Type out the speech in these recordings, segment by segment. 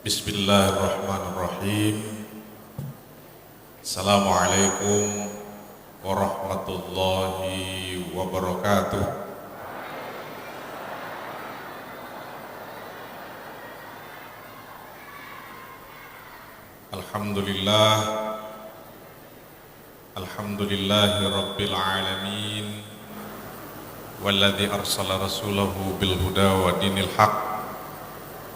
Bismillahirrahmanirrahim. Assalamualaikum warahmatullahi wabarakatuh. Alhamdulillah, alhamdulillahi rabbil alamin, walladzi arsala rasulahu bil huda wa dinil haq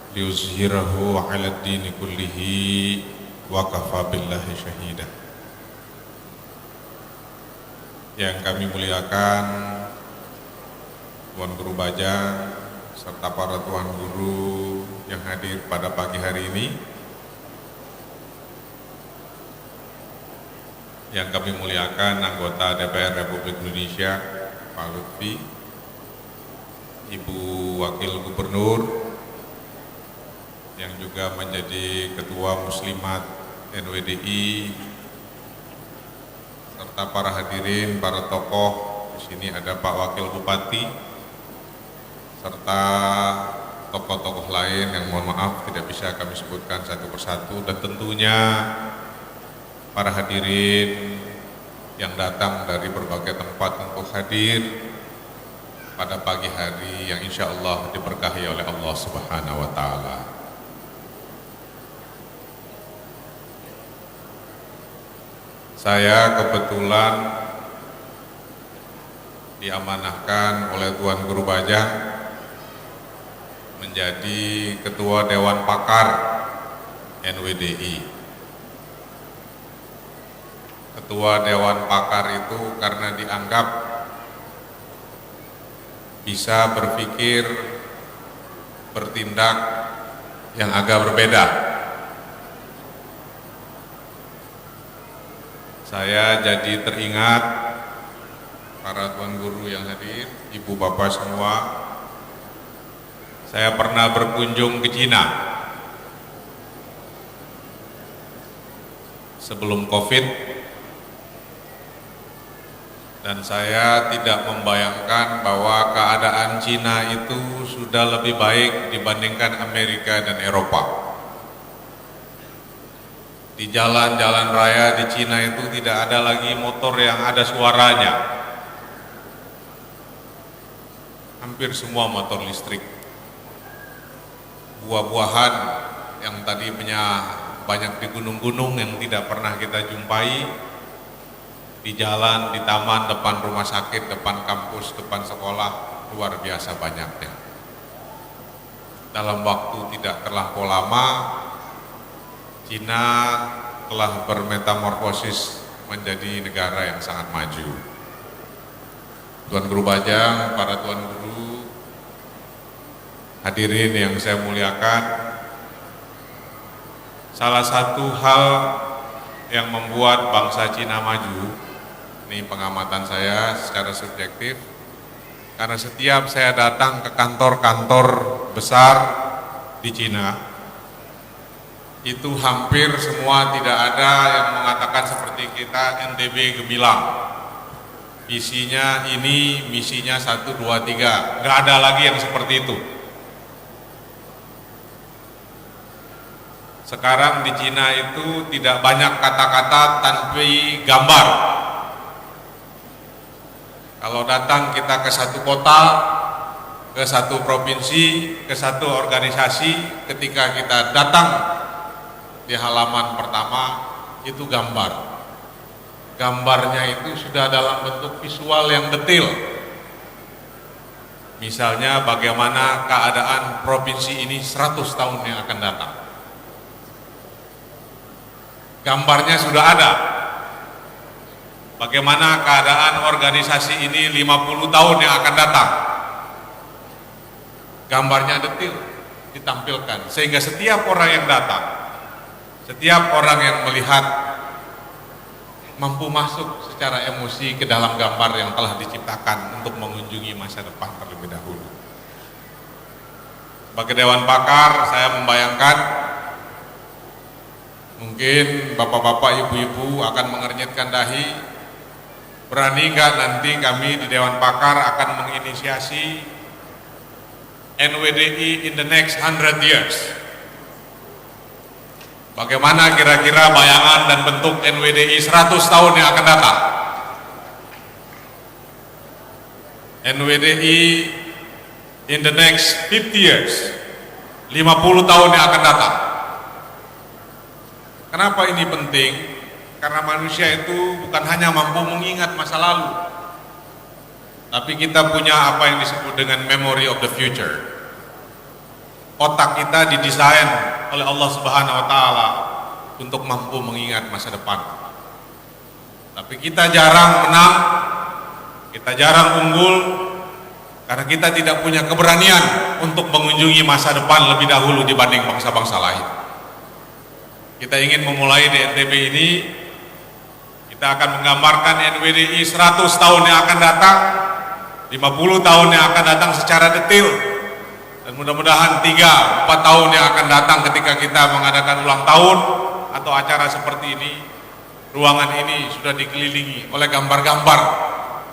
liyuzhirahu 'ala ad-dini kullihi wa kafa billahi syahida. Yang kami muliakan Tuan Guru Bajang serta para tuan guru yang hadir pada pagi hari ini. Yang kami muliakan anggota DPR Republik Indonesia Pak Lutfi, Ibu Wakil Gubernur yang juga menjadi Ketua Muslimat NWDI, serta para hadirin, para tokoh. Di sini ada Pak Wakil Bupati, serta tokoh-tokoh lain yang mohon maaf tidak bisa kami sebutkan satu persatu, dan tentunya para hadirin yang datang dari berbagai tempat untuk hadir pada pagi hari yang insya Allah diberkahi oleh Allah Subhanahu wa Ta'ala. Saya kebetulan diamanahkan oleh Tuan Guru Bajang menjadi Ketua Dewan Pakar NWDI. Ketua Dewan Pakar itu karena dianggap bisa berpikir, bertindak yang agak berbeda. Saya jadi teringat para tuan guru yang hadir, ibu bapak semua. Saya pernah berkunjung ke Cina sebelum COVID, dan saya tidak membayangkan bahwa keadaan Cina itu sudah lebih baik dibandingkan Amerika dan Eropa. Di jalan-jalan raya di Cina itu tidak ada lagi motor yang ada suaranya. Hampir semua motor listrik. Buah-buahan yang tadinya banyak di gunung-gunung yang tidak pernah kita jumpai, di jalan, di taman, depan rumah sakit, depan kampus, depan sekolah, luar biasa banyaknya. Dalam waktu tidak terlampau lama, Cina telah bermetamorfosis menjadi negara yang sangat maju. Tuan Guru Bajang, para tuan guru, hadirin yang saya muliakan, salah satu hal yang membuat bangsa Cina maju, ini pengamatan saya secara subjektif, karena setiap saya datang ke kantor-kantor besar di Cina, itu hampir semua tidak ada yang mengatakan seperti kita NTB gemilang. Misinya ini, misinya 1, 2, 3. Nggak ada lagi yang seperti itu. Sekarang di Cina itu tidak banyak kata-kata tanpa gambar. Kalau datang kita ke satu kota, ke satu provinsi, ke satu organisasi, ketika kita datang di halaman pertama itu gambar. Gambarnya itu sudah dalam bentuk visual yang detail. Misalnya bagaimana keadaan provinsi ini 100 tahun yang akan datang. Gambarnya sudah ada. Bagaimana keadaan organisasi ini 50 tahun yang akan datang. Gambarnya detail ditampilkan sehingga setiap orang yang datang, setiap orang yang melihat mampu masuk secara emosi ke dalam gambar yang telah diciptakan untuk mengunjungi masa depan terlebih dahulu. Sebagai Dewan Pakar, saya membayangkan mungkin bapak-bapak, ibu-ibu akan mengernyitkan dahi. Berani nggak nanti kami di Dewan Pakar akan menginisiasi NWDI in the next 100 years. Bagaimana kira-kira bayangan dan bentuk NWDI 100 tahun yang akan datang? NWDI in the next 50 years, 50 tahun yang akan datang. Kenapa ini penting? Karena manusia itu bukan hanya mampu mengingat masa lalu, tapi kita punya apa yang disebut dengan memory of the future. Otak kita didesain oleh Allah Subhanahu wa Ta'ala untuk mampu mengingat masa depan. Tapi kita jarang menang, kita jarang unggul, karena kita tidak punya keberanian untuk mengunjungi masa depan lebih dahulu dibanding bangsa-bangsa lain. Kita ingin memulai di NTB ini, kita akan menggambarkan NWDI 100 tahun yang akan datang, 50 tahun yang akan datang secara detail. Dan mudah-mudahan 3-4 tahun yang akan datang ketika kita mengadakan ulang tahun atau acara seperti ini, ruangan ini sudah dikelilingi oleh gambar-gambar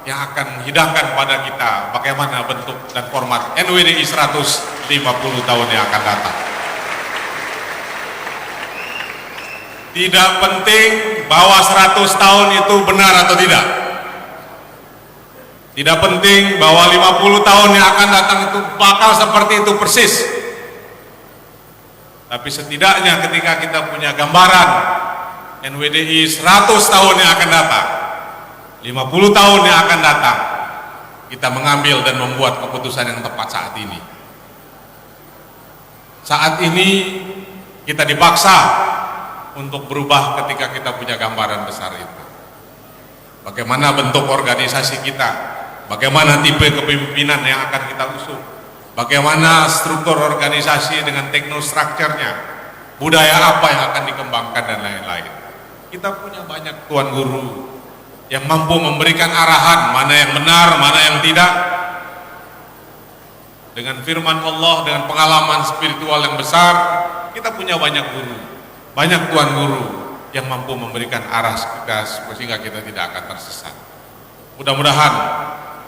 yang akan menghidangkan pada kita bagaimana bentuk dan format NWDI 150 tahun yang akan datang. Tidak penting bahwa 100 tahun itu benar atau tidak. Tidak penting bahwa 50 tahun yang akan datang itu bakal seperti itu persis. Tapi setidaknya ketika kita punya gambaran NWDI 100 tahun yang akan datang, 50 tahun yang akan datang, kita mengambil dan membuat keputusan yang tepat saat ini. Saat ini kita dipaksa untuk berubah ketika kita punya gambaran besar itu. Bagaimana bentuk organisasi kita? Bagaimana tipe kepemimpinan yang akan kita usung? Bagaimana struktur organisasi dengan teknostrukturnya? Budaya apa yang akan dikembangkan dan lain-lain. Kita punya banyak tuan guru yang mampu memberikan arahan mana yang benar, mana yang tidak. Dengan firman Allah, dengan pengalaman spiritual yang besar, kita punya banyak guru, banyak tuan guru yang mampu memberikan arah kita sehingga kita tidak akan tersesat. Mudah-mudahan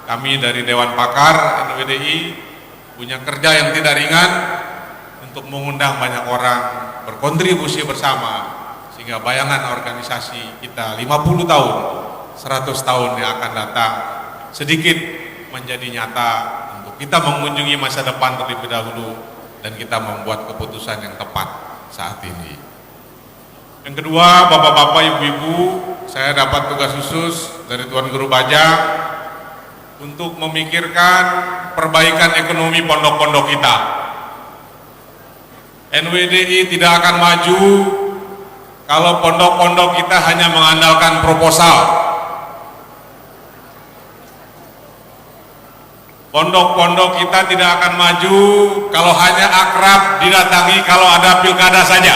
kami dari Dewan Pakar NWDI punya kerja yang tidak ringan untuk mengundang banyak orang berkontribusi bersama sehingga bayangan organisasi kita 50 tahun, 100 tahun yang akan datang sedikit menjadi nyata untuk kita mengunjungi masa depan terlebih dahulu dan kita membuat keputusan yang tepat saat ini. Yang kedua, Bapak-bapak, Ibu-ibu, saya dapat tugas khusus dari Tuan Guru Bajang untuk memikirkan perbaikan ekonomi pondok-pondok kita. NWDI tidak akan maju kalau pondok-pondok kita hanya mengandalkan proposal. Pondok-pondok kita tidak akan maju kalau hanya akrab didatangi kalau ada pilkada saja.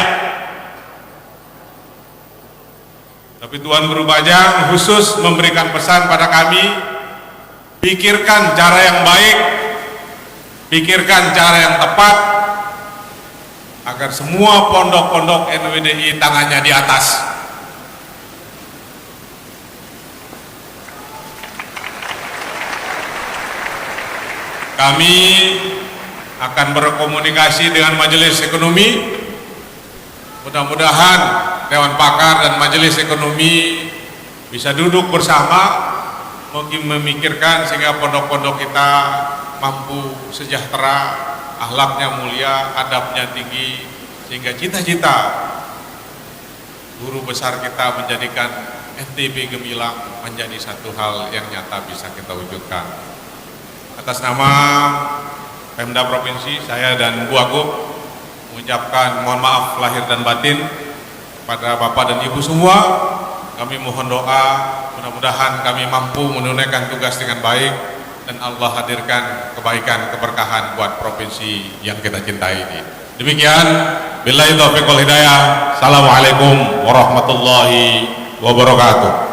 Tapi Tuan Guru Bajang khusus memberikan pesan pada kami, pikirkan cara yang baik, pikirkan cara yang tepat, agar semua pondok-pondok NWDI tangannya di atas. Kami akan berkomunikasi dengan Majelis Ekonomi. Mudah-mudahan Dewan Pakar dan Majelis Ekonomi bisa duduk bersama mungkin memikirkan sehingga pondok-pondok kita mampu sejahtera, akhlaknya mulia, adabnya tinggi, sehingga cita-cita guru besar kita menjadikan NTB Gemilang menjadi satu hal yang nyata bisa kita wujudkan. Atas nama Pemda Provinsi, saya dan Bu Agung mengucapkan mohon maaf lahir dan batin pada Bapak dan Ibu semua. Kami mohon doa, mudah-mudahan kami mampu menunaikan tugas dengan baik dan Allah hadirkan kebaikan, keberkahan buat provinsi yang kita cintai ini. Demikian, billahi taufiq wal hidayah. Assalamualaikum warahmatullahi wabarakatuh.